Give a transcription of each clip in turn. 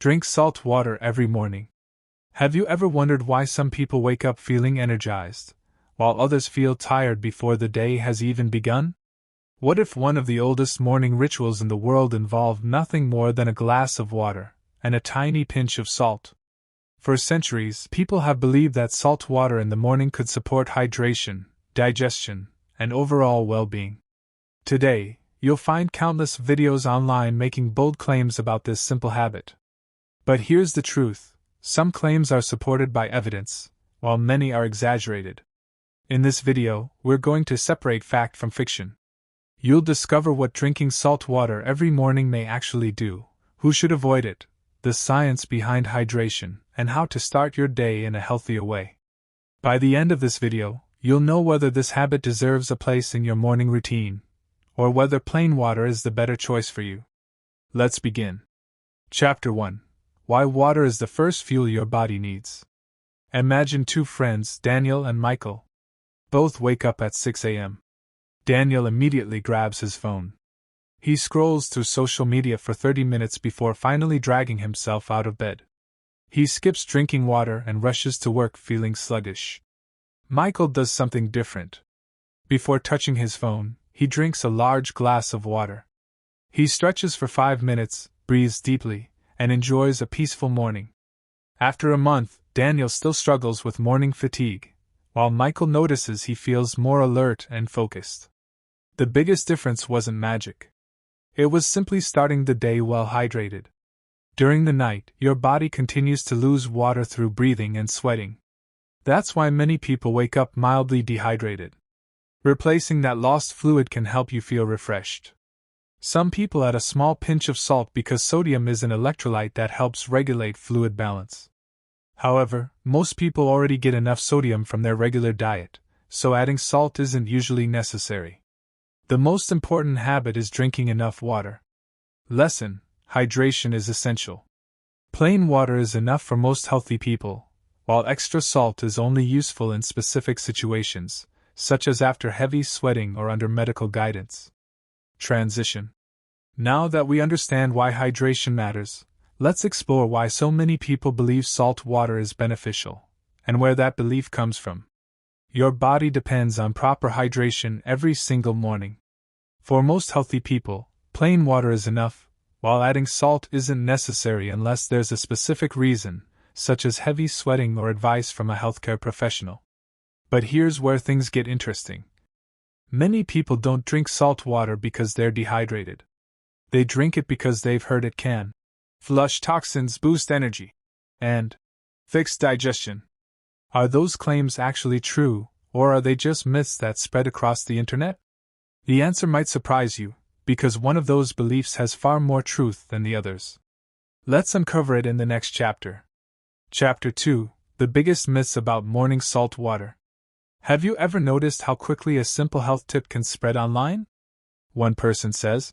Drink salt water every morning. Have you ever wondered why some people wake up feeling energized, while others feel tired before the day has even begun? What if one of the oldest morning rituals in the world involved nothing more than a glass of water and a tiny pinch of salt? For centuries, people have believed that salt water in the morning could support hydration, digestion, and overall well-being. Today, you'll find countless videos online making bold claims about this simple habit. But here's the truth. Some claims are supported by evidence, while many are exaggerated. In this video, we're going to separate fact from fiction. You'll discover what drinking salt water every morning may actually do, who should avoid it, the science behind hydration, and how to start your day in a healthier way. By the end of this video, you'll know whether this habit deserves a place in your morning routine, or whether plain water is the better choice for you. Let's begin. Chapter 1. Why water is the first fuel your body needs. Imagine two friends, Daniel and Michael. Both wake up at 6 a.m. Daniel immediately grabs his phone. He scrolls through social media for 30 minutes before finally dragging himself out of bed. He skips drinking water and rushes to work feeling sluggish. Michael does something different. Before touching his phone, he drinks a large glass of water. He stretches for 5 minutes, breathes deeply, and enjoys a peaceful morning. After a month, Daniel still struggles with morning fatigue, while Michael notices he feels more alert and focused. The biggest difference wasn't magic. It was simply starting the day well hydrated. During the night, your body continues to lose water through breathing and sweating. That's why many people wake up mildly dehydrated. Replacing that lost fluid can help you feel refreshed. Some people add a small pinch of salt because sodium is an electrolyte that helps regulate fluid balance. However, most people already get enough sodium from their regular diet, so adding salt isn't usually necessary. The most important habit is drinking enough water. Lesson: hydration is essential. Plain water is enough for most healthy people, while extra salt is only useful in specific situations, such as after heavy sweating or under medical guidance. Transition. Now that we understand why hydration matters, let's explore why so many people believe salt water is beneficial, and where that belief comes from. Your body depends on proper hydration every single morning. For most healthy people, plain water is enough, while adding salt isn't necessary unless there's a specific reason, such as heavy sweating or advice from a healthcare professional. But here's where things get interesting. Many people don't drink salt water because they're dehydrated. They drink it because they've heard it can flush toxins, boost energy, and fix digestion. Are those claims actually true, or are they just myths that spread across the internet? The answer might surprise you, because one of those beliefs has far more truth than the others. Let's uncover it in the next chapter. Chapter 2: The biggest myths about morning salt water. Have you ever noticed how quickly a simple health tip can spread online? One person says,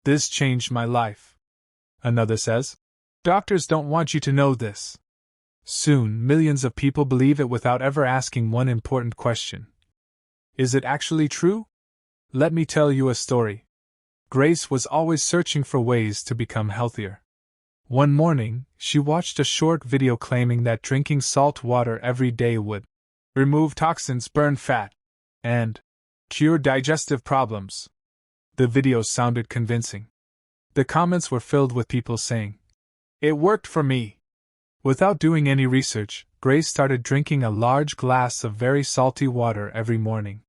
"This changed my life." Another says, "Doctors don't want you to know this." Soon, millions of people believe it without ever asking one important question. Is it actually true? Let me tell you a story. Grace was always searching for ways to become healthier. One morning, she watched a short video claiming that drinking salt water every day would remove toxins, burn fat, and cure digestive problems. The video sounded convincing. The comments were filled with people saying, "It worked for me." Without doing any research, Grace started drinking a large glass of very salty water every morning.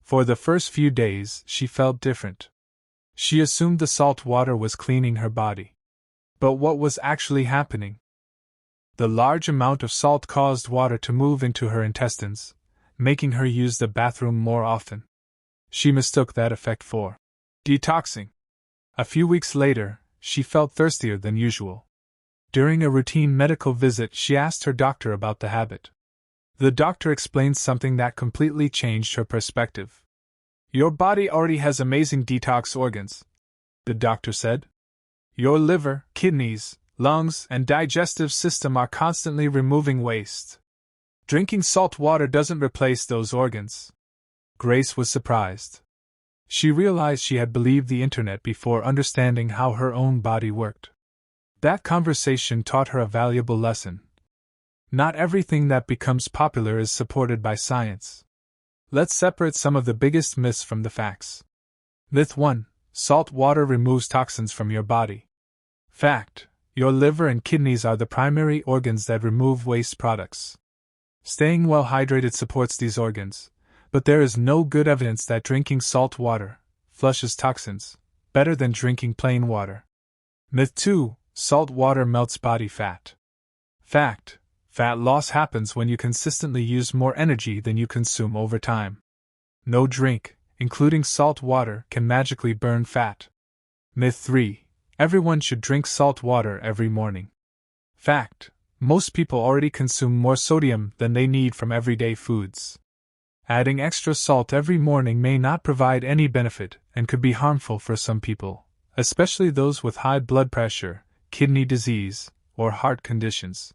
For the first few days, she felt different. She assumed the salt water was cleaning her body. But what was actually happening? The large amount of salt caused water to move into her intestines, making her use the bathroom more often. She mistook that effect for detoxing. A few weeks later, she felt thirstier than usual. During a routine medical visit, she asked her doctor about the habit. The doctor explained something that completely changed her perspective. "Your body already has amazing detox organs," the doctor said. "Your liver, kidneys, lungs, and digestive system are constantly removing waste. Drinking salt water doesn't replace those organs." Grace was surprised. She realized she had believed the internet before understanding how her own body worked. That conversation taught her a valuable lesson. Not everything that becomes popular is supported by science. Let's separate some of the biggest myths from the facts. Myth 1. Salt water removes toxins from your body. Fact. Your liver and kidneys are the primary organs that remove waste products. Staying well hydrated supports these organs, but there is no good evidence that drinking salt water flushes toxins better than drinking plain water. Myth 2. Salt water melts body fat. Fact. Fat loss happens when you consistently use more energy than you consume over time. No drink, including salt water, can magically burn fat. Myth 3. Everyone should drink salt water every morning. Fact. Most people already consume more sodium than they need from everyday foods. Adding extra salt every morning may not provide any benefit and could be harmful for some people, especially those with high blood pressure, kidney disease, or heart conditions.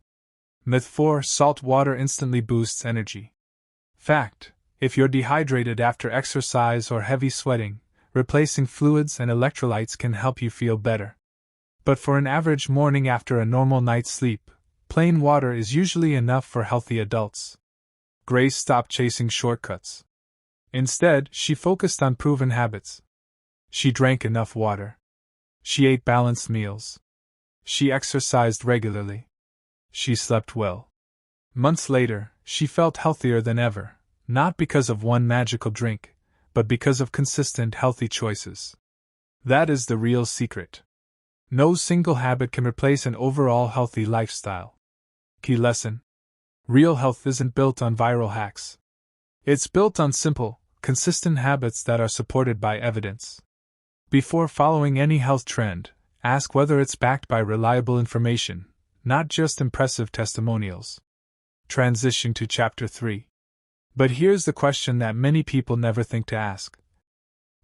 Myth 4. Salt water instantly boosts energy. Fact. If you're dehydrated after exercise or heavy sweating, replacing fluids and electrolytes can help you feel better. But for an average morning after a normal night's sleep, plain water is usually enough for healthy adults. Grace stopped chasing shortcuts. Instead, she focused on proven habits. She drank enough water. She ate balanced meals. She exercised regularly. She slept well. Months later, she felt healthier than ever, not because of one magical drink, but because of consistent healthy choices. That is the real secret. No single habit can replace an overall healthy lifestyle. Key lesson: real health isn't built on viral hacks. It's built on simple, consistent habits that are supported by evidence. Before following any health trend, ask whether it's backed by reliable information, not just impressive testimonials. Transition to Chapter 3. But here's the question that many people never think to ask.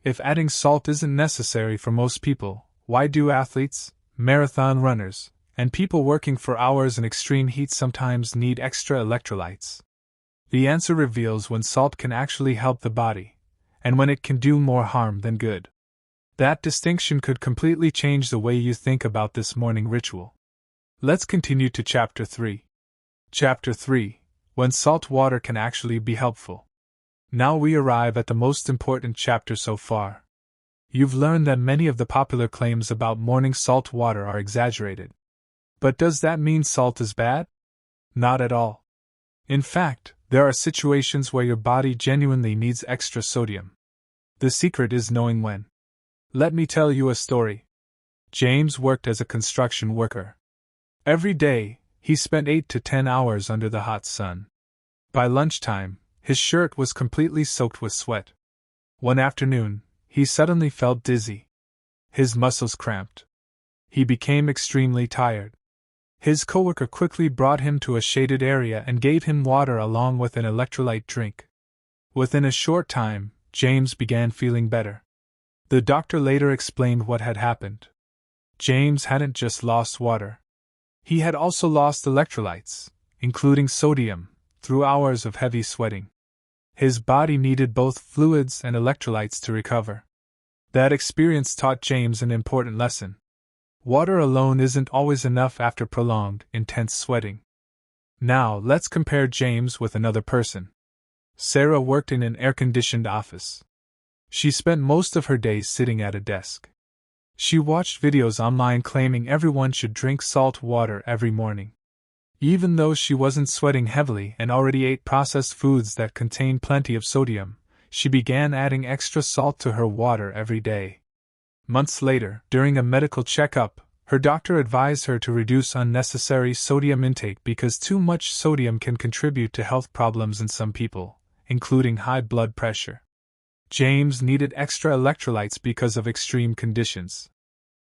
If adding salt isn't necessary for most people, why do athletes, marathon runners, and people working for hours in extreme heat sometimes need extra electrolytes? The answer reveals when salt can actually help the body, and when it can do more harm than good. That distinction could completely change the way you think about this morning ritual. Let's continue to Chapter 3. Chapter 3. When salt water can actually be helpful. Now we arrive at the most important chapter so far. You've learned that many of the popular claims about morning salt water are exaggerated. But does that mean salt is bad? Not at all. In fact, there are situations where your body genuinely needs extra sodium. The secret is knowing when. Let me tell you a story. James worked as a construction worker. Every day, he spent 8 to 10 hours under the hot sun. By lunchtime, his shirt was completely soaked with sweat. One afternoon, he suddenly felt dizzy. His muscles cramped. He became extremely tired. His coworker quickly brought him to a shaded area and gave him water along with an electrolyte drink. Within a short time, James began feeling better. The doctor later explained what had happened. James hadn't just lost water. He had also lost electrolytes, including sodium, through hours of heavy sweating. His body needed both fluids and electrolytes to recover. That experience taught James an important lesson. Water alone isn't always enough after prolonged, intense sweating. Now, let's compare James with another person. Sarah worked in an air-conditioned office. She spent most of her days sitting at a desk. She watched videos online claiming everyone should drink salt water every morning. Even though she wasn't sweating heavily and already ate processed foods that contain plenty of sodium, she began adding extra salt to her water every day. Months later, during a medical checkup, her doctor advised her to reduce unnecessary sodium intake because too much sodium can contribute to health problems in some people, including high blood pressure. James needed extra electrolytes because of extreme conditions.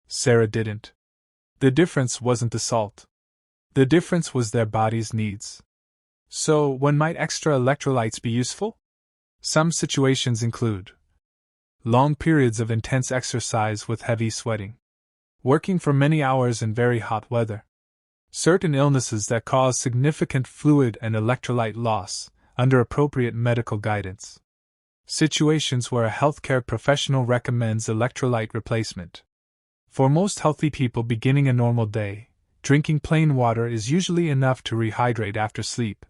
Sarah didn't. The difference wasn't the salt. The difference was their body's needs. So, when might extra electrolytes be useful? Some situations include long periods of intense exercise with heavy sweating, working for many hours in very hot weather, certain illnesses that cause significant fluid and electrolyte loss, under appropriate medical guidance, situations where a healthcare professional recommends electrolyte replacement. For most healthy people beginning a normal day, Drinking plain water is usually enough to rehydrate after sleep.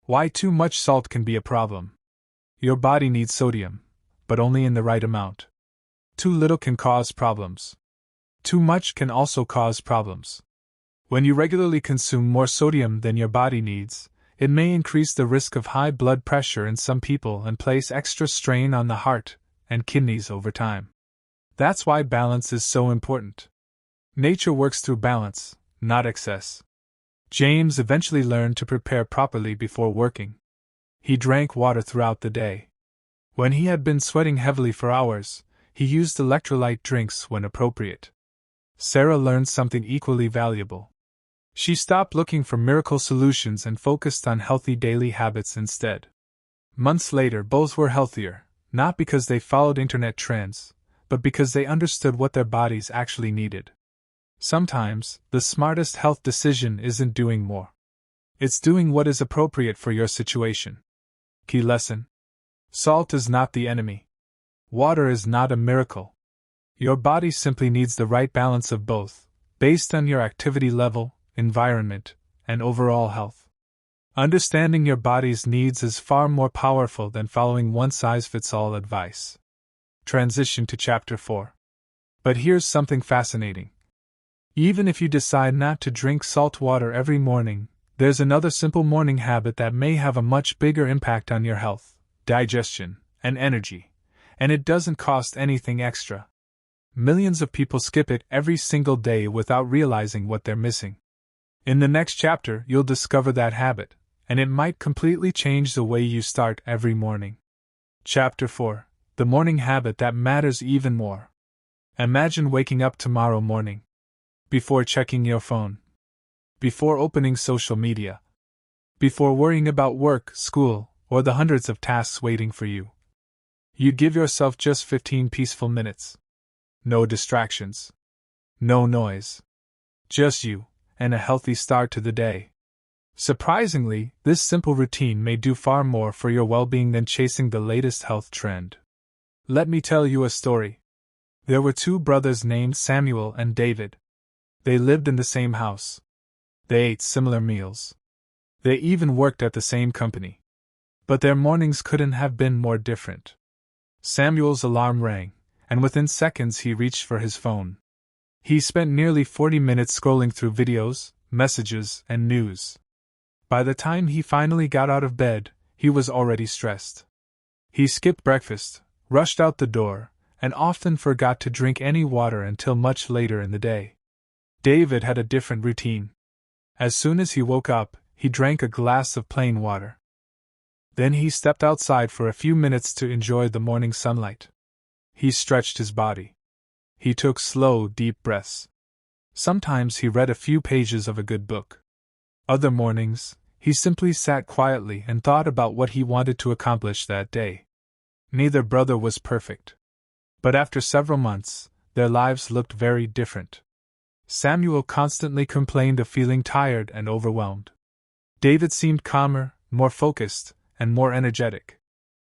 Why too much salt can be a problem? Your body needs sodium, but only in the right amount. Too little can cause problems. Too much can also cause problems. When you regularly consume more sodium than your body needs, it may increase the risk of high blood pressure in some people and place extra strain on the heart and kidneys over time. That's why balance is so important. Nature works through balance, not excess. James eventually learned to prepare properly before working. He drank water throughout the day. When he had been sweating heavily for hours, he used electrolyte drinks when appropriate. Sarah learned something equally valuable. She stopped looking for miracle solutions and focused on healthy daily habits instead. Months later, both were healthier, not because they followed internet trends, but because they understood what their bodies actually needed. Sometimes, the smartest health decision isn't doing more. It's doing what is appropriate for your situation. Key lesson: salt is not the enemy. Water is not a miracle. Your body simply needs the right balance of both, based on your activity level, environment, and overall health. Understanding your body's needs is far more powerful than following one-size-fits-all advice. Transition to Chapter 4. But here's something fascinating. Even if you decide not to drink salt water every morning, there's another simple morning habit that may have a much bigger impact on your health, digestion, and energy, and it doesn't cost anything extra. Millions of people skip it every single day without realizing what they're missing. In the next chapter, you'll discover that habit, and it might completely change the way you start every morning. Chapter 4. The morning habit that matters even more. Imagine waking up tomorrow morning. Before checking your phone. Before opening social media. Before worrying about work, school, or the hundreds of tasks waiting for you. You'd give yourself just 15 peaceful minutes. No distractions. No noise. Just you, and a healthy start to the day. Surprisingly, this simple routine may do far more for your well-being than chasing the latest health trend. Let me tell you a story. There were two brothers named Samuel and David. They lived in the same house. They ate similar meals. They even worked at the same company. But their mornings couldn't have been more different. Samuel's alarm rang, and within seconds he reached for his phone. He spent nearly 40 minutes scrolling through videos, messages, and news. By the time he finally got out of bed, he was already stressed. He skipped breakfast, rushed out the door, and often forgot to drink any water until much later in the day. David had a different routine. As soon as he woke up, he drank a glass of plain water. Then he stepped outside for a few minutes to enjoy the morning sunlight. He stretched his body. He took slow, deep breaths. Sometimes he read a few pages of a good book. Other mornings, he simply sat quietly and thought about what he wanted to accomplish that day. Neither brother was perfect. But after several months, their lives looked very different. Samuel constantly complained of feeling tired and overwhelmed. David seemed calmer, more focused, and more energetic.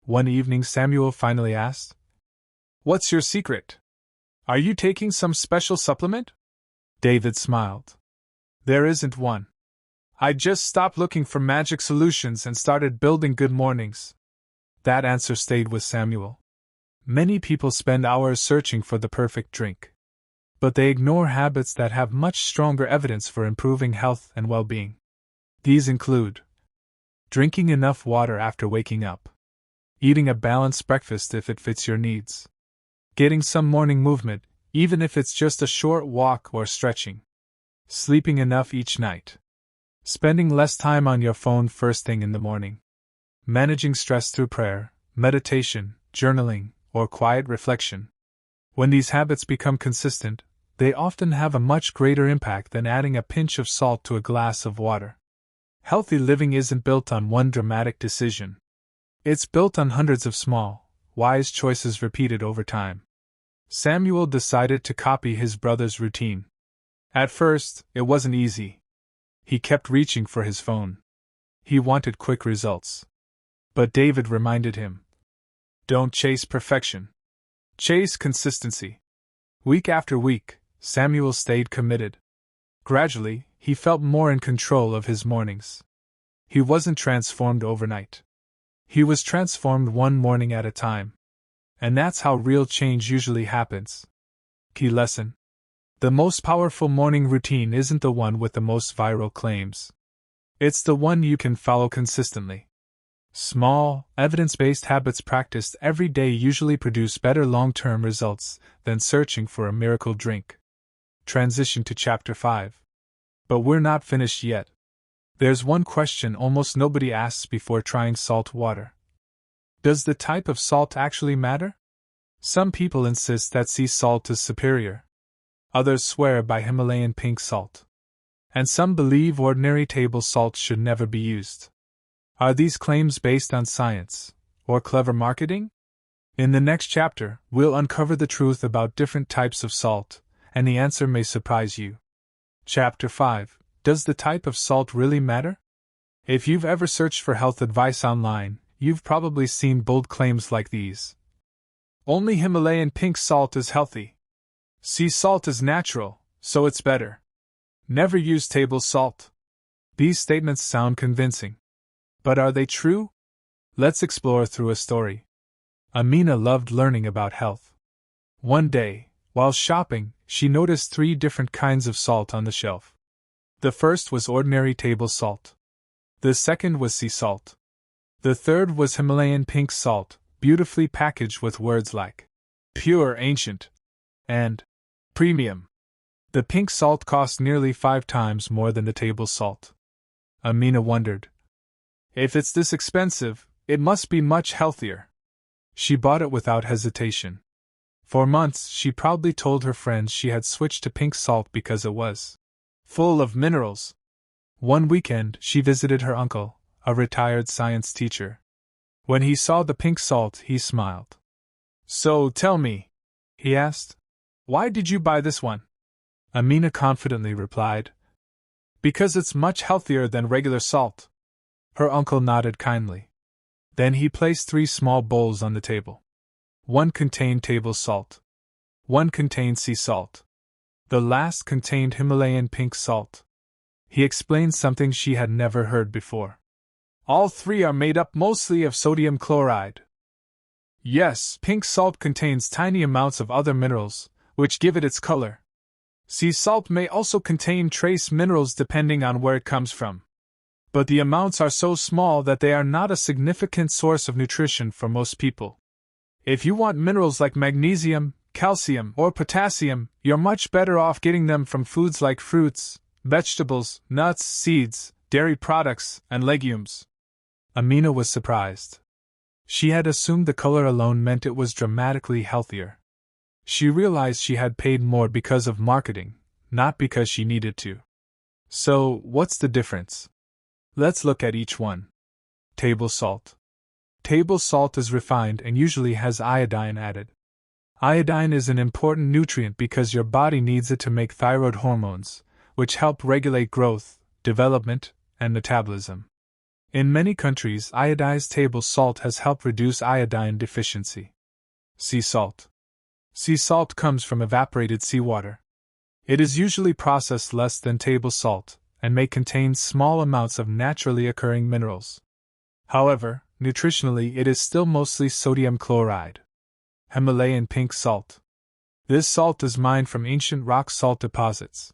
One evening Samuel finally asked, "What's your secret? Are you taking some special supplement?" David smiled. "There isn't one. I just stopped looking for magic solutions and started building good mornings." That answer stayed with Samuel. Many people spend hours searching for the perfect drink. But they ignore habits that have much stronger evidence for improving health and well-being. These include drinking enough water after waking up, eating a balanced breakfast if it fits your needs, getting some morning movement, even if it's just a short walk or stretching, sleeping enough each night, spending less time on your phone first thing in the morning, managing stress through prayer, meditation, journaling, or quiet reflection. When these habits become consistent, they often have a much greater impact than adding a pinch of salt to a glass of water. Healthy living isn't built on one dramatic decision. It's built on hundreds of small, wise choices repeated over time. Samuel decided to copy his brother's routine. At first, it wasn't easy. He kept reaching for his phone. He wanted quick results. But David reminded him, "Don't chase perfection. Chase consistency." Week after week, Samuel stayed committed. Gradually, he felt more in control of his mornings. He wasn't transformed overnight. He was transformed one morning at a time. And that's how real change usually happens. Key lesson: the most powerful morning routine isn't the one with the most viral claims. It's the one you can follow consistently. Small, evidence-based habits practiced every day usually produce better long-term results than searching for a miracle drink. Transition to Chapter 5. But we're not finished yet. There's one question almost nobody asks before trying salt water. Does the type of salt actually matter? Some people insist that sea salt is superior. Others swear by Himalayan pink salt. And some believe ordinary table salt should never be used. Are these claims based on science, or clever marketing? In the next chapter, we'll uncover the truth about different types of salt, and the answer may surprise you. Chapter 5. Does the type of salt really matter? If you've ever searched for health advice online, you've probably seen bold claims like these. Only Himalayan pink salt is healthy. Sea salt is natural, so it's better. Never use table salt. These statements sound convincing. But are they true? Let's explore through a story. Amina loved learning about health. One day, while shopping, she noticed 3 different kinds of salt on the shelf. The first was ordinary table salt. The second was sea salt. The third was Himalayan pink salt, beautifully packaged with words like pure, ancient, and premium. The pink salt cost nearly 5 times more than the table salt. Amina wondered, if it's this expensive, it must be much healthier. She bought it without hesitation. For months, she proudly told her friends she had switched to pink salt because it was full of minerals. One weekend, she visited her uncle, a retired science teacher. When he saw the pink salt, he smiled. So tell me, he asked, why did you buy this one? Amina confidently replied, because it's much healthier than regular salt. Her uncle nodded kindly. Then he placed 3 small bowls on the table. One contained table salt. One contained sea salt. The last contained Himalayan pink salt. He explained something she had never heard before. All 3 are made up mostly of sodium chloride. Yes, pink salt contains tiny amounts of other minerals, which give it its color. Sea salt may also contain trace minerals depending on where it comes from. But the amounts are so small that they are not a significant source of nutrition for most people. If you want minerals like magnesium, calcium, or potassium, you're much better off getting them from foods like fruits, vegetables, nuts, seeds, dairy products, and legumes. Amina was surprised. She had assumed the color alone meant it was dramatically healthier. She realized she had paid more because of marketing, not because she needed to. So, what's the difference? Let's look at each one. Table salt. Table salt is refined and usually has iodine added. Iodine is an important nutrient because your body needs it to make thyroid hormones, which help regulate growth, development, and metabolism. In many countries, iodized table salt has helped reduce iodine deficiency. Sea salt. Sea salt comes from evaporated seawater. It is usually processed less than table salt, and may contain small amounts of naturally occurring minerals. However, nutritionally it is still mostly sodium chloride. Himalayan pink salt. This salt is mined from ancient rock salt deposits.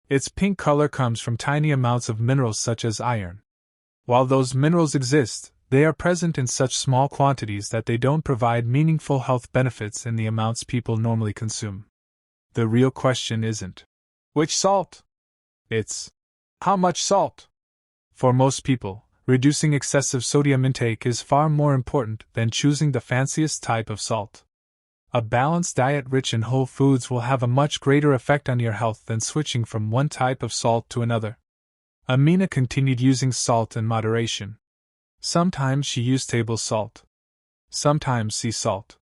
Its pink color comes from tiny amounts of minerals such as iron. While those minerals exist, they are present in such small quantities that they don't provide meaningful health benefits in the amounts people normally consume. The real question isn't, which salt? It's, how much salt? For most people, reducing excessive sodium intake is far more important than choosing the fanciest type of salt. A balanced diet rich in whole foods will have a much greater effect on your health than switching from one type of salt to another. Amina continued using salt in moderation. Sometimes she used table salt. Sometimes sea salt.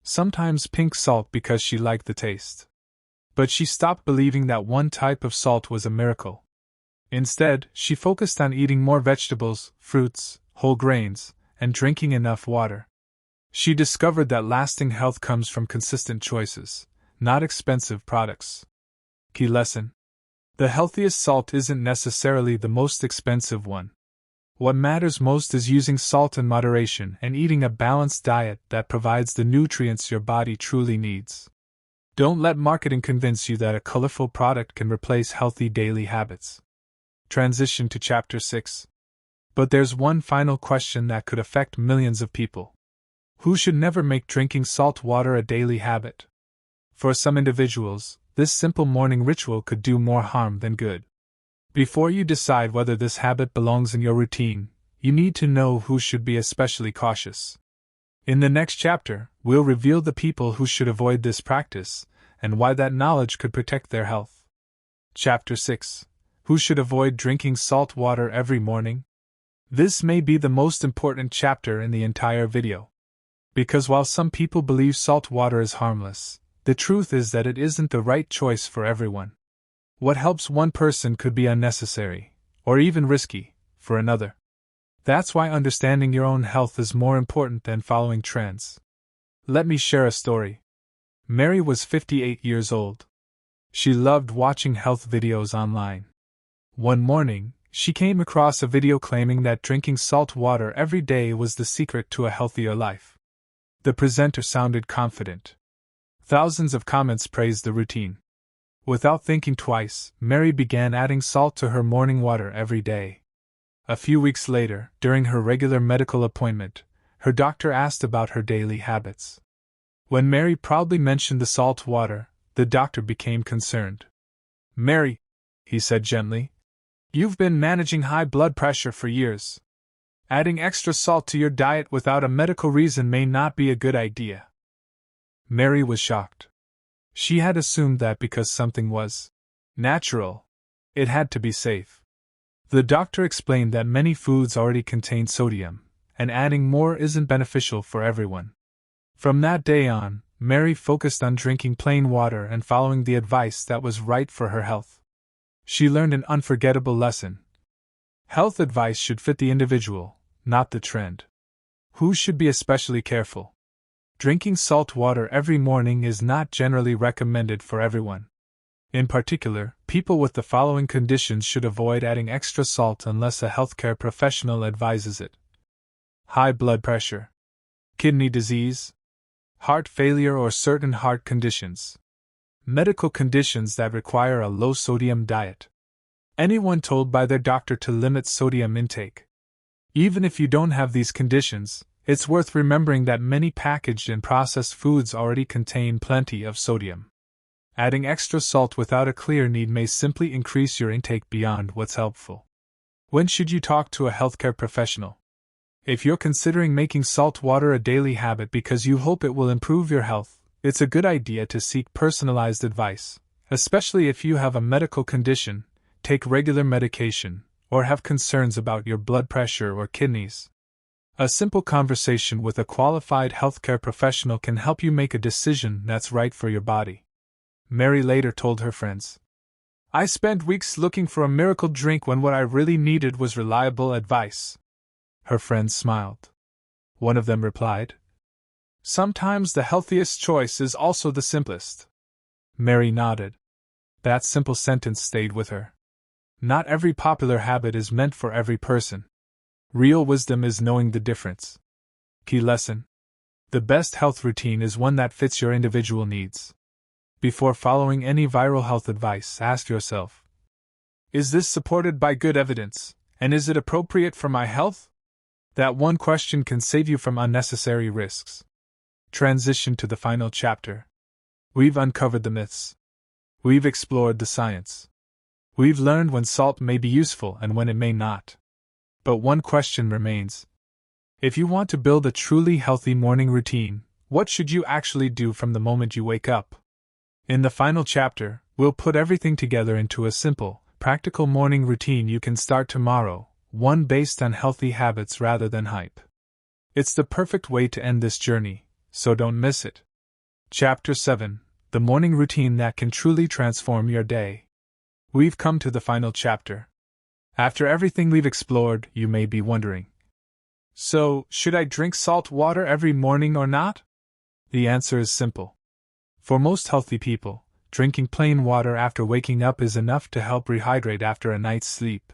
Sometimes pink salt because she liked the taste. But she stopped believing that one type of salt was a miracle. Instead, she focused on eating more vegetables, fruits, whole grains, and drinking enough water. She discovered that lasting health comes from consistent choices, not expensive products. Key lesson. The healthiest salt isn't necessarily the most expensive one. What matters most is using salt in moderation and eating a balanced diet that provides the nutrients your body truly needs. Don't let marketing convince you that a colorful product can replace healthy daily habits. Transition to Chapter 6. But there's one final question that could affect millions of people. Who should never make drinking salt water a daily habit? For some individuals, this simple morning ritual could do more harm than good. Before you decide whether this habit belongs in your routine, you need to know who should be especially cautious. In the next chapter, we'll reveal the people who should avoid this practice, and why that knowledge could protect their health. Chapter 6. Who should avoid drinking salt water every morning? This may be the most important chapter in the entire video. Because while some people believe salt water is harmless, the truth is that it isn't the right choice for everyone. What helps one person could be unnecessary, or even risky, for another. That's why understanding your own health is more important than following trends. Let me share a story. Mary was 58 years old. She loved watching health videos online. One morning, she came across a video claiming that drinking salt water every day was the secret to a healthier life. The presenter sounded confident. Thousands of comments praised the routine. Without thinking twice, Mary began adding salt to her morning water every day. A few weeks later, during her regular medical appointment, her doctor asked about her daily habits. When Mary proudly mentioned the salt water, the doctor became concerned. "Mary," he said gently, "you've been managing high blood pressure for years. Adding extra salt to your diet without a medical reason may not be a good idea." Mary was shocked. She had assumed that because something was natural, it had to be safe. The doctor explained that many foods already contain sodium, and adding more isn't beneficial for everyone. From that day on, Mary focused on drinking plain water and following the advice that was right for her health. She learned an unforgettable lesson. Health advice should fit the individual, not the trend. Who should be especially careful? Drinking salt water every morning is not generally recommended for everyone. In particular, people with the following conditions should avoid adding extra salt unless a healthcare professional advises it: high blood pressure, kidney disease, heart failure or certain heart conditions, medical conditions that require a low-sodium diet, anyone told by their doctor to limit sodium intake. Even if you don't have these conditions, it's worth remembering that many packaged and processed foods already contain plenty of sodium. Adding extra salt without a clear need may simply increase your intake beyond what's helpful. When should you talk to a healthcare professional? If you're considering making salt water a daily habit because you hope it will improve your health, it's a good idea to seek personalized advice, especially if you have a medical condition, take regular medication, or have concerns about your blood pressure or kidneys. A simple conversation with a qualified healthcare professional can help you make a decision that's right for your body. Mary later told her friends, "I spent weeks looking for a miracle drink when what I really needed was reliable advice." Her friends smiled. One of them replied, "Sometimes the healthiest choice is also the simplest." Mary nodded. That simple sentence stayed with her. Not every popular habit is meant for every person. Real wisdom is knowing the difference. Key lesson: the best health routine is one that fits your individual needs. Before following any viral health advice, ask yourself, is this supported by good evidence, and is it appropriate for my health? That one question can save you from unnecessary risks. Transition to the final chapter. We've uncovered the myths. We've explored the science. We've learned when salt may be useful and when it may not. But one question remains. If you want to build a truly healthy morning routine, what should you actually do from the moment you wake up? In the final chapter, we'll put everything together into a simple, practical morning routine you can start tomorrow, one based on healthy habits rather than hype. It's the perfect way to end this journey, so don't miss it. Chapter 7: The Morning Routine That Can Truly Transform Your Day. We've come to the final chapter. After everything we've explored, you may be wondering, so, should I drink salt water every morning or not? The answer is simple. For most healthy people, drinking plain water after waking up is enough to help rehydrate after a night's sleep.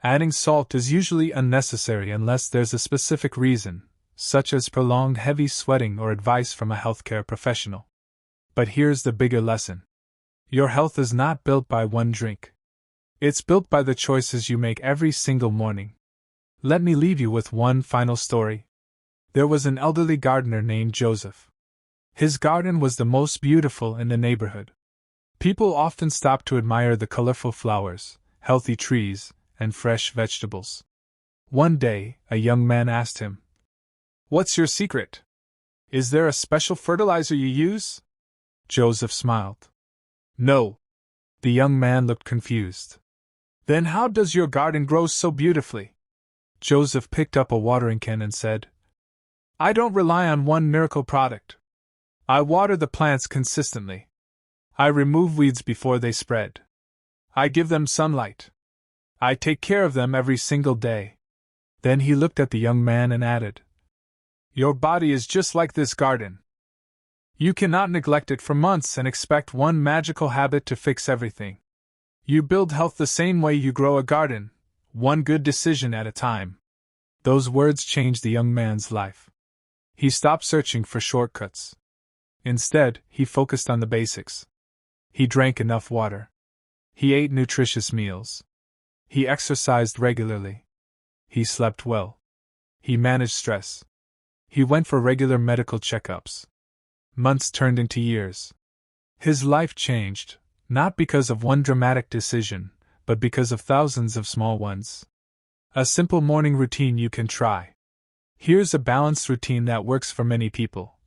Adding salt is usually unnecessary unless there's a specific reason, such as prolonged heavy sweating or advice from a healthcare professional. But here's the bigger lesson. Your health is not built by one drink. It's built by the choices you make every single morning. Let me leave you with one final story. There was an elderly gardener named Joseph. His garden was the most beautiful in the neighborhood. People often stopped to admire the colorful flowers, healthy trees, and fresh vegetables. One day, a young man asked him, "What's your secret? Is there a special fertilizer you use?" Joseph smiled. "No." The young man looked confused. "Then how does your garden grow so beautifully?" Joseph picked up a watering can and said, "I don't rely on one miracle product. I water the plants consistently. I remove weeds before they spread. I give them sunlight. I take care of them every single day." Then he looked at the young man and added, "Your body is just like this garden. You cannot neglect it for months and expect one magical habit to fix everything. You build health the same way you grow a garden, one good decision at a time." Those words changed the young man's life. He stopped searching for shortcuts. Instead, he focused on the basics. He drank enough water. He ate nutritious meals. He exercised regularly. He slept well. He managed stress. He went for regular medical checkups. Months turned into years. His life changed, not because of one dramatic decision, but because of thousands of small ones. A simple morning routine you can try. Here's a balanced routine that works for many people.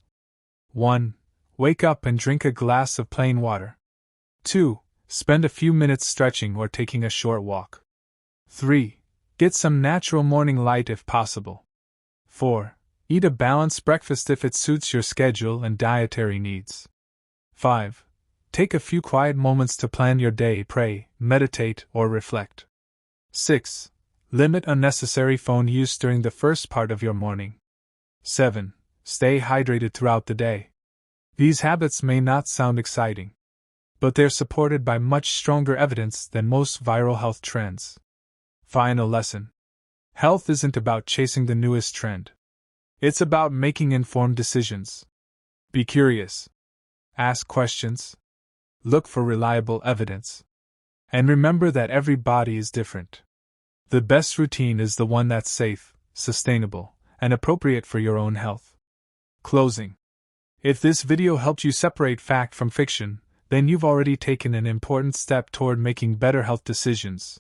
1. Wake up and drink a glass of plain water. 2. Spend a few minutes stretching or taking a short walk. 3. Get some natural morning light if possible. 4. Eat a balanced breakfast if it suits your schedule and dietary needs. 5. Take a few quiet moments to plan your day, pray, meditate, or reflect. 6. Limit unnecessary phone use during the first part of your morning. 7. Stay hydrated throughout the day. These habits may not sound exciting, but they're supported by much stronger evidence than most viral health trends. Final lesson. Health isn't about chasing the newest trend. It's about making informed decisions. Be curious. Ask questions. Look for reliable evidence. And remember that every body is different. The best routine is the one that's safe, sustainable, and appropriate for your own health. Closing. If this video helped you separate fact from fiction, then you've already taken an important step toward making better health decisions.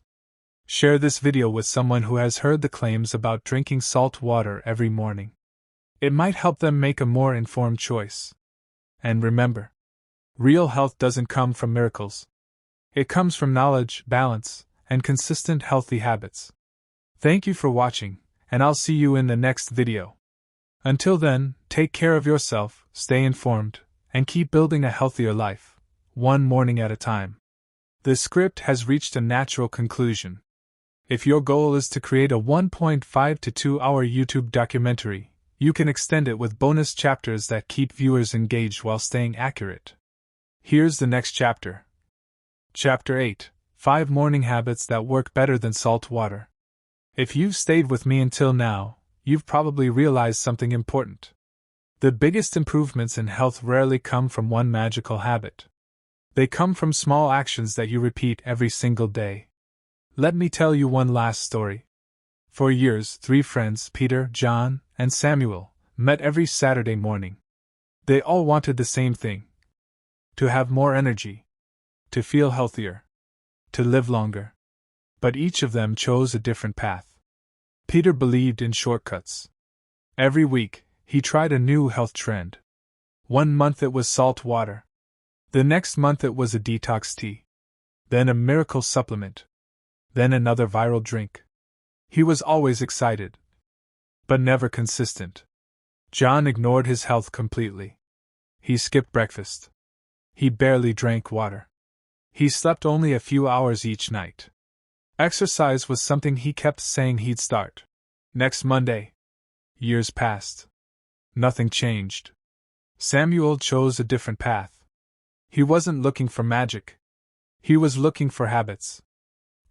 Share this video with someone who has heard the claims about drinking salt water every morning. It might help them make a more informed choice. And remember, real health doesn't come from miracles. It comes from knowledge, balance, and consistent healthy habits. Thank you for watching, and I'll see you in the next video. Until then, take care of yourself, stay informed, and keep building a healthier life, one morning at a time. The script has reached a natural conclusion. If your goal is to create a 1.5 to 2 hour YouTube documentary, you can extend it with bonus chapters that keep viewers engaged while staying accurate. Here's the next chapter. Chapter 8: 5 Morning Habits That Work Better Than Salt Water. If you've stayed with me until now, you've probably realized something important. The biggest improvements in health rarely come from one magical habit. They come from small actions that you repeat every single day. Let me tell you one last story. For years, 3 friends, Peter, John, and Samuel, met every Saturday morning. They all wanted the same thing: to have more energy, to feel healthier, to live longer. But each of them chose a different path. Peter believed in shortcuts. Every week, he tried a new health trend. One month it was salt water. The next month it was a detox tea. Then a miracle supplement. Then another viral drink. He was always excited, but never consistent. John ignored his health completely. He skipped breakfast. He barely drank water. He slept only a few hours each night. Exercise was something he kept saying he'd start. Next Monday. Years passed. Nothing changed. Samuel chose a different path. He wasn't looking for magic. He was looking for habits.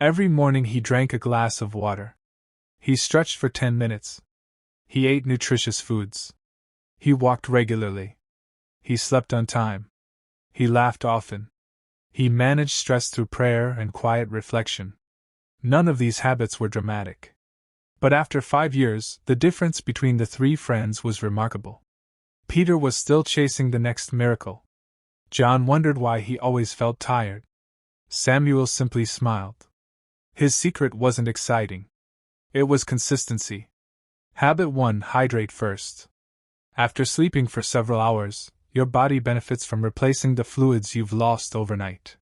Every morning he drank a glass of water. He stretched for 10 minutes. He ate nutritious foods. He walked regularly. He slept on time. He laughed often. He managed stress through prayer and quiet reflection. None of these habits were dramatic. But after 5 years, the difference between the three friends was remarkable. Peter was still chasing the next miracle. John wondered why he always felt tired. Samuel simply smiled. His secret wasn't exciting. It was consistency. Habit 1: hydrate first. After sleeping for several hours, your body benefits from replacing the fluids you've lost overnight.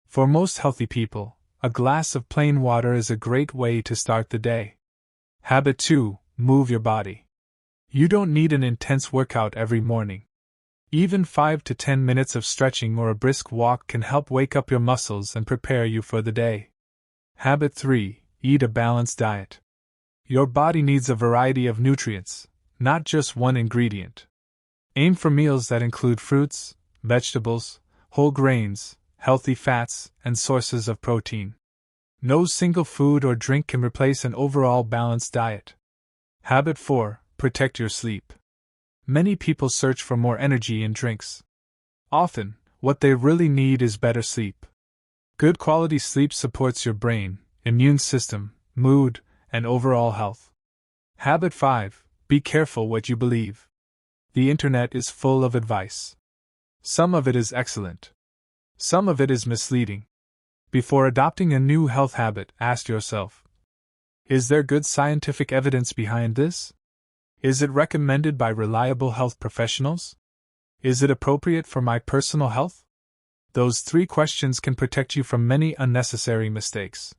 For most healthy people, a glass of plain water is a great way to start the day. Habit 2: move your body. You don't need an intense workout every morning. Even 5 to 10 minutes of stretching or a brisk walk can help wake up your muscles and prepare you for the day. Habit 3: eat a balanced diet. Your body needs a variety of nutrients, not just one ingredient. Aim for meals that include fruits, vegetables, whole grains, healthy fats, and sources of protein. No single food or drink can replace an overall balanced diet. Habit 4: protect your sleep. Many people search for more energy in drinks. Often, what they really need is better sleep. Good quality sleep supports your brain, immune system, mood, and overall health. Habit 5: be careful what you believe. The internet is full of advice. Some of it is excellent. Some of it is misleading. Before adopting a new health habit, ask yourself: is there good scientific evidence behind this? Is it recommended by reliable health professionals? Is it appropriate for my personal health? Those 3 questions can protect you from many unnecessary mistakes.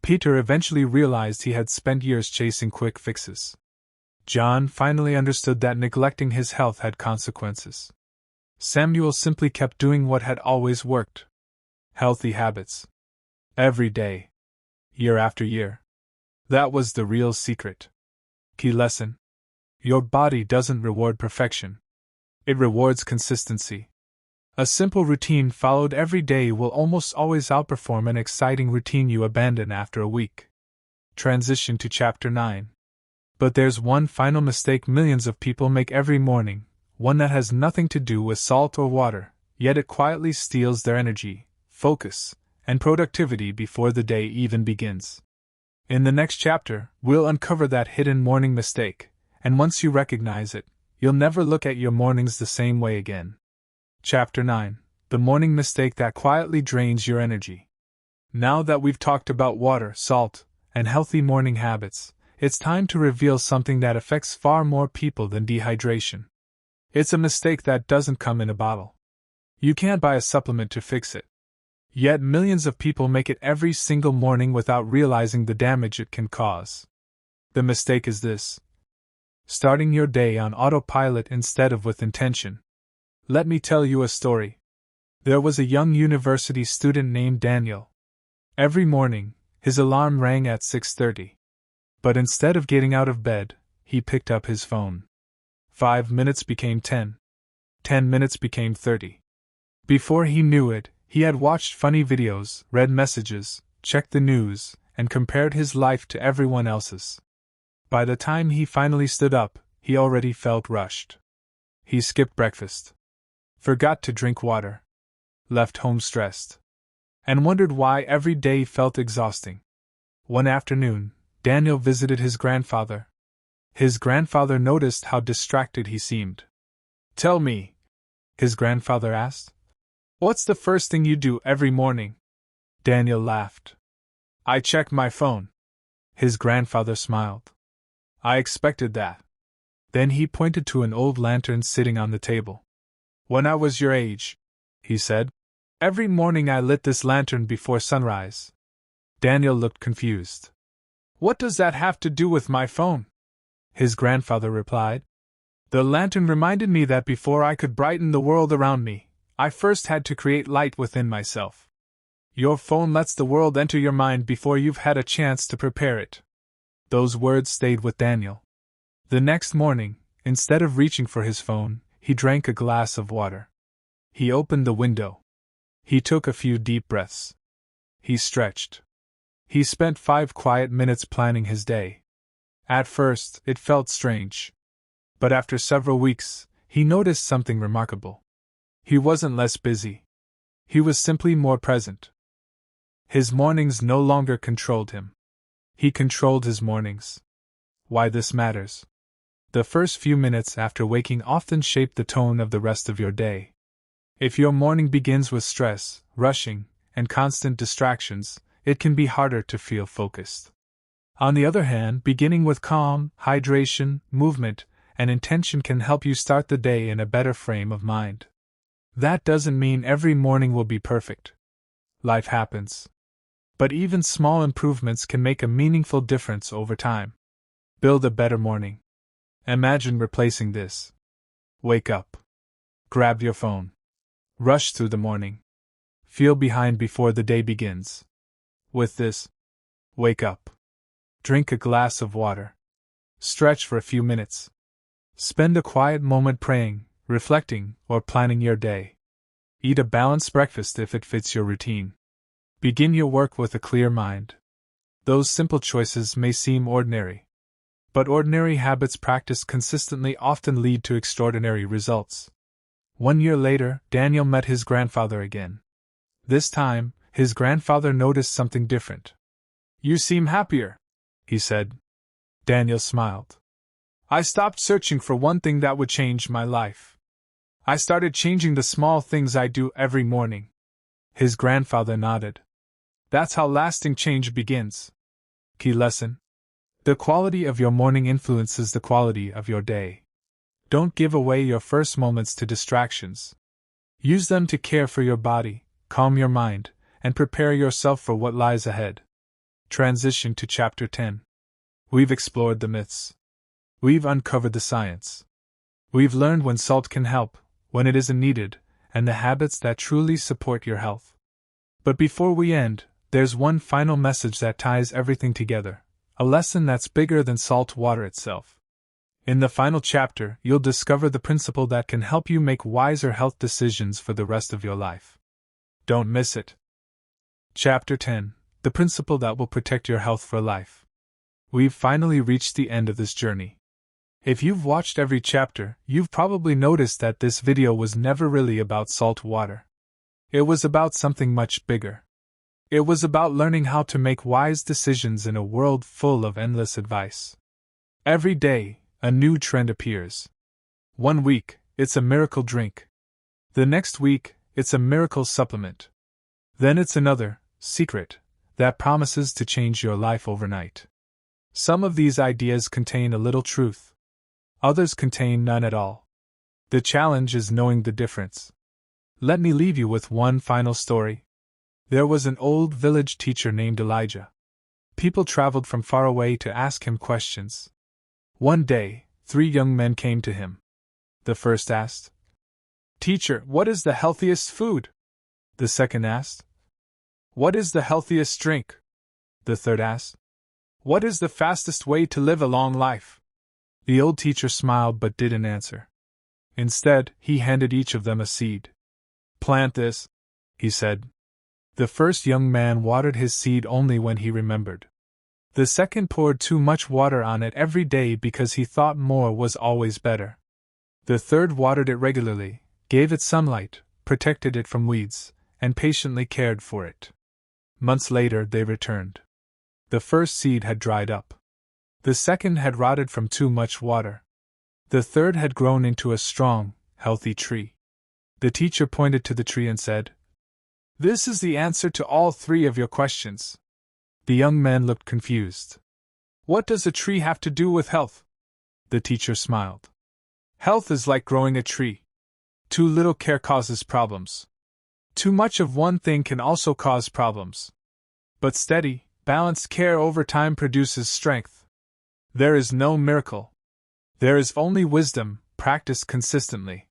Peter eventually realized he had spent years chasing quick fixes. John finally understood that neglecting his health had consequences. Samuel simply kept doing what had always worked. Healthy habits. Every day. Year after year. That was the real secret. Key lesson: your body doesn't reward perfection. It rewards consistency. A simple routine followed every day will almost always outperform an exciting routine you abandon after a week. Transition to Chapter 9. But there's one final mistake millions of people make every morning, one that has nothing to do with salt or water, yet it quietly steals their energy, focus, and productivity before the day even begins. In the next chapter, we'll uncover that hidden morning mistake, and once you recognize it, you'll never look at your mornings the same way again. Chapter 9: The Morning Mistake That Quietly Drains Your Energy. Now that we've talked about water, salt, and healthy morning habits, it's time to reveal something that affects far more people than dehydration. It's a mistake that doesn't come in a bottle. You can't buy a supplement to fix it. Yet millions of people make it every single morning without realizing the damage it can cause. The mistake is this: starting your day on autopilot instead of with intention. Let me tell you a story. There was a young university student named Daniel. Every morning, his alarm rang at 6:30. But instead of getting out of bed, he picked up his phone. 5 minutes became 10. 10 minutes became 30. Before he knew it, he had watched funny videos, read messages, checked the news, and compared his life to everyone else's. By the time he finally stood up, he already felt rushed. He skipped breakfast, forgot to drink water, left home stressed, and wondered why every day felt exhausting. One afternoon, Daniel visited his grandfather. His grandfather noticed how distracted he seemed. "Tell me," his grandfather asked, "what's the first thing you do every morning?" Daniel laughed. "I check my phone." His grandfather smiled. "I expected that." Then he pointed to an old lantern sitting on the table. "When I was your age," he said, "every morning I lit this lantern before sunrise." Daniel looked confused. "What does that have to do with my phone?" his grandfather replied. "The lantern reminded me that before I could brighten the world around me, I first had to create light within myself. Your phone lets the world enter your mind before you've had a chance to prepare it." Those words stayed with Daniel. The next morning, instead of reaching for his phone, he drank a glass of water. He opened the window. He took a few deep breaths. He stretched. He spent 5 quiet minutes planning his day. At first, it felt strange. But after several weeks, he noticed something remarkable. He wasn't less busy. He was simply more present. His mornings no longer controlled him. He controlled his mornings. Why this matters. The first few minutes after waking often shape the tone of the rest of your day. If your morning begins with stress, rushing, and constant distractions, it can be harder to feel focused. On the other hand, beginning with calm, hydration, movement, and intention can help you start the day in a better frame of mind. That doesn't mean every morning will be perfect. Life happens. But even small improvements can make a meaningful difference over time. Build a better morning. Imagine replacing this. Wake up. Grab your phone. Rush through the morning. Feel behind before the day begins. With this, wake up. Drink a glass of water. Stretch for a few minutes. Spend a quiet moment praying, reflecting, or planning your day. Eat a balanced breakfast if it fits your routine. Begin your work with a clear mind. Those simple choices may seem ordinary. But ordinary habits practiced consistently often lead to extraordinary results. 1 year later, Daniel met his grandfather again. This time, his grandfather noticed something different. "You seem happier," he said. Daniel smiled. "I stopped searching for one thing that would change my life. I started changing the small things I do every morning." His grandfather nodded. "That's how lasting change begins." Key lesson: the quality of your morning influences the quality of your day. Don't give away your first moments to distractions. Use them to care for your body, calm your mind, and prepare yourself for what lies ahead. Transition to Chapter 10. We've explored the myths. We've uncovered the science. We've learned when salt can help, when it isn't needed, and the habits that truly support your health. But before we end, there's one final message that ties everything together, a lesson that's bigger than salt water itself. In the final chapter, you'll discover the principle that can help you make wiser health decisions for the rest of your life. Don't miss it. Chapter 10: The Principle That Will Protect Your Health for Life. We've finally reached the end of this journey. If you've watched every chapter, you've probably noticed that this video was never really about salt water. It was about something much bigger. It was about learning how to make wise decisions in a world full of endless advice. Every day, a new trend appears. 1 week, it's a miracle drink. The next week, it's a miracle supplement. Then it's another, secret, that promises to change your life overnight. Some of these ideas contain a little truth. Others contain none at all. The challenge is knowing the difference. Let me leave you with one final story. There was an old village teacher named Elijah. People traveled from far away to ask him questions. One day, 3 young men came to him. The first asked, "Teacher, what is the healthiest food?" The second asked, "What is the healthiest drink?" The third asked, "What is the fastest way to live a long life?" The old teacher smiled but didn't answer. Instead, he handed each of them a seed. "Plant this," he said. The first young man watered his seed only when he remembered. The second poured too much water on it every day because he thought more was always better. The third watered it regularly, gave it sunlight, protected it from weeds, and patiently cared for it. Months later they returned. The first seed had dried up. The second had rotted from too much water. The third had grown into a strong, healthy tree. The teacher pointed to the tree and said, "This is the answer to all 3 of your questions." The young man looked confused. "What does a tree have to do with health?" The teacher smiled. "Health is like growing a tree. Too little care causes problems. Too much of one thing can also cause problems. But steady, balanced care over time produces strength. There is no miracle. There is only wisdom, practiced consistently."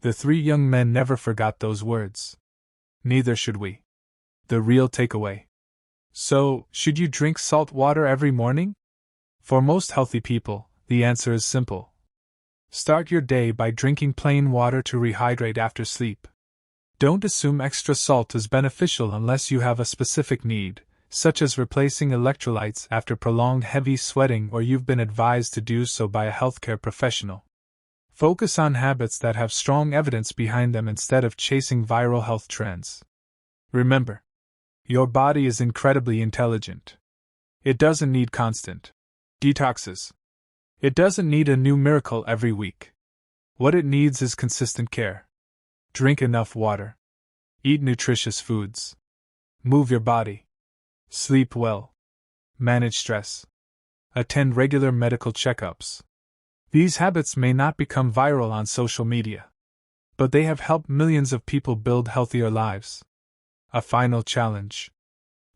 The 3 young men never forgot those words. Neither should we. The real takeaway. So, should you drink salt water every morning? For most healthy people, the answer is simple. Start your day by drinking plain water to rehydrate after sleep. Don't assume extra salt is beneficial unless you have a specific need, such as replacing electrolytes after prolonged heavy sweating or you've been advised to do so by a healthcare professional. Focus on habits that have strong evidence behind them instead of chasing viral health trends. Remember, your body is incredibly intelligent. It doesn't need constant detoxes. It doesn't need a new miracle every week. What it needs is consistent care. Drink enough water. Eat nutritious foods. Move your body. Sleep well. Manage stress. Attend regular medical checkups. These habits may not become viral on social media, but they have helped millions of people build healthier lives. A final challenge.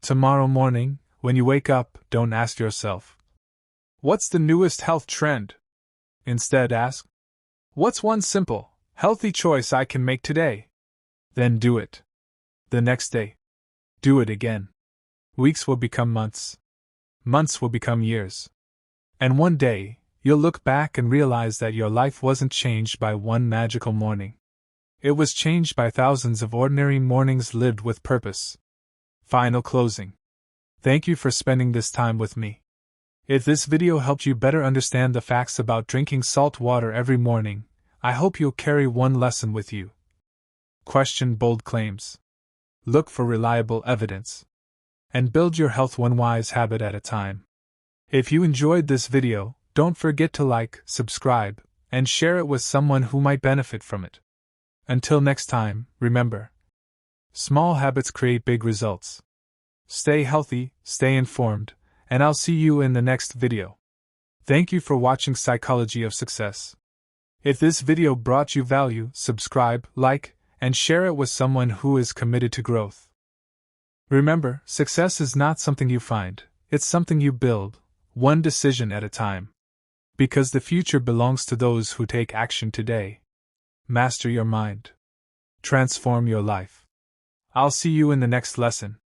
Tomorrow morning, when you wake up, don't ask yourself, "What's the newest health trend?" Instead, ask, "What's one simple, healthy choice I can make today?" Then do it. The next day. Do it again. Weeks will become months. Months will become years. And one day, you'll look back and realize that your life wasn't changed by one magical morning. It was changed by thousands of ordinary mornings lived with purpose. Final closing. Thank you for spending this time with me. If this video helped you better understand the facts about drinking salt water every morning, I hope you'll carry one lesson with you. Question bold claims. Look for reliable evidence. And build your health one wise habit at a time. If you enjoyed this video, don't forget to like, subscribe, and share it with someone who might benefit from it. Until next time, remember, small habits create big results. Stay healthy, stay informed, and I'll see you in the next video. Thank you for watching Psychology of Success. If this video brought you value, subscribe, like, and share it with someone who is committed to growth. Remember, success is not something you find, it's something you build, one decision at a time. Because the future belongs to those who take action today. Master your mind. Transform your life. I'll see you in the next lesson.